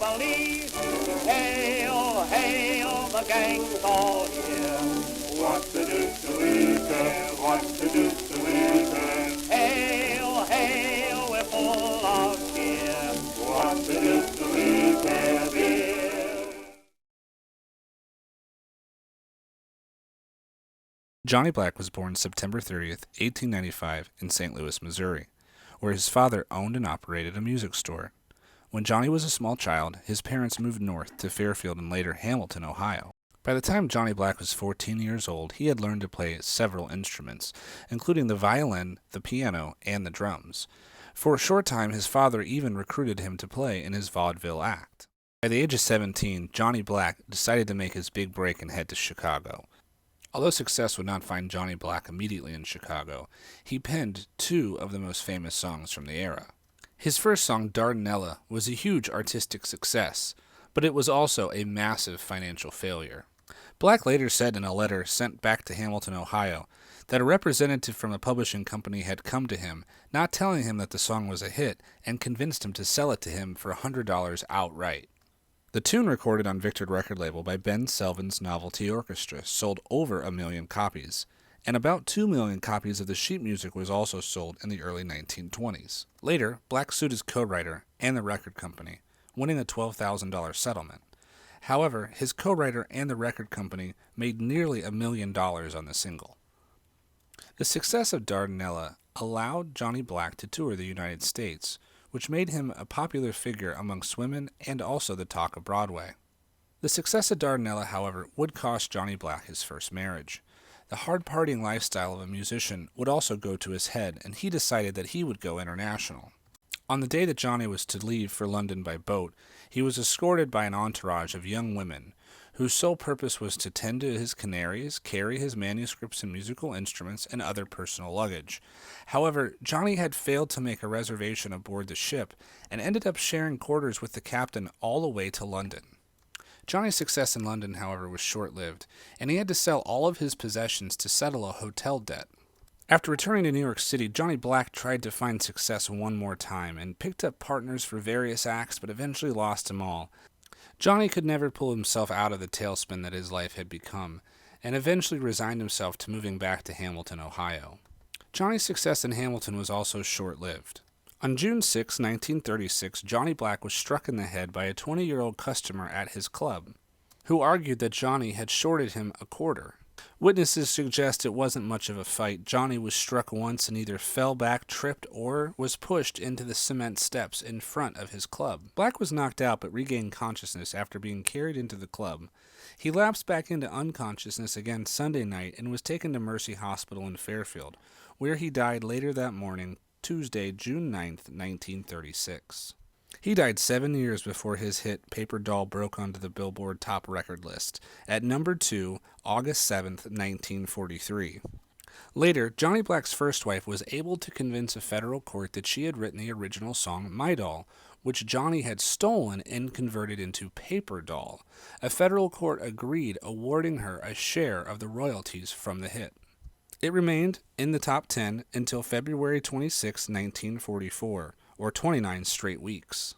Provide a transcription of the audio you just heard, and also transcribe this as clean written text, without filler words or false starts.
police. Hail, hail, the gang's all here. What to do to eat it? What to do to eat it? Hail, hail, we're full of cheer. What to do to eat it? Beer. Johnny Black was born September 30th, 1895, in St. Louis, Missouri, where his father owned and operated a music store. When Johnny was a small child, his parents moved north to Fairfield and later Hamilton, Ohio. By the time Johnny Black was 14 years old, he had learned to play several instruments, including the violin, the piano, and the drums. For a short time, his father even recruited him to play in his vaudeville act. By the age of 17, Johnny Black decided to make his big break and head to Chicago. Although success would not find Johnny Black immediately in Chicago, he penned two of the most famous songs from the era. His first song, Dardanella, was a huge artistic success, but it was also a massive financial failure. Black later said in a letter sent back to Hamilton, Ohio, that a representative from a publishing company had come to him, not telling him that the song was a hit, and convinced him to sell it to him for $100 outright. The tune, recorded on Victor record label by Ben Selvins Novelty Orchestra, sold over 1 million copies, and about 2 million copies of the sheet music was also sold in the early 1920s. Later, Black sued his co-writer and the record company, winning a $12,000 settlement. However, his co-writer and the record company made nearly $1 million on the single. The success of Dardanella allowed Johnny Black to tour the United States, which made him a popular figure amongst women and also the talk of Broadway. The success of Dardanella, however, would cost Johnny Black his first marriage. The hard-partying lifestyle of a musician would also go to his head, and he decided that he would go international. On the day that Johnny was to leave for London by boat, he was escorted by an entourage of young women, whose sole purpose was to tend to his canaries, carry his manuscripts and musical instruments, and other personal luggage. However, Johnny had failed to make a reservation aboard the ship, and ended up sharing quarters with the captain all the way to London. Johnny's success in London, however, was short-lived, and he had to sell all of his possessions to settle a hotel debt. After returning to New York City, Johnny Black tried to find success one more time, and picked up partners for various acts, but eventually lost them all. Johnny could never pull himself out of the tailspin that his life had become, and eventually resigned himself to moving back to Hamilton, Ohio. Johnny's success in Hamilton was also short-lived. On June 6, 1936, Johnny Black was struck in the head by a 20-year-old customer at his club, who argued that Johnny had shorted him a quarter. Witnesses suggest it wasn't much of a fight. Johnny was struck once and either fell back, tripped, or was pushed into the cement steps in front of his club. Black was knocked out but regained consciousness after being carried into the club. He lapsed back into unconsciousness again Sunday night and was taken to Mercy Hospital in Fairfield, where he died later that morning, Tuesday, June 9th, 1936. He died 7 years before his hit Paper Doll broke onto the Billboard Top Record list, at number 2, August 7th, 1943. Later, Johnny Black's first wife was able to convince a federal court that she had written the original song My Doll, which Johnny had stolen and converted into Paper Doll. A federal court agreed, awarding her a share of the royalties from the hit. It remained in the top 10 until February 26, 1944, or 29 straight weeks.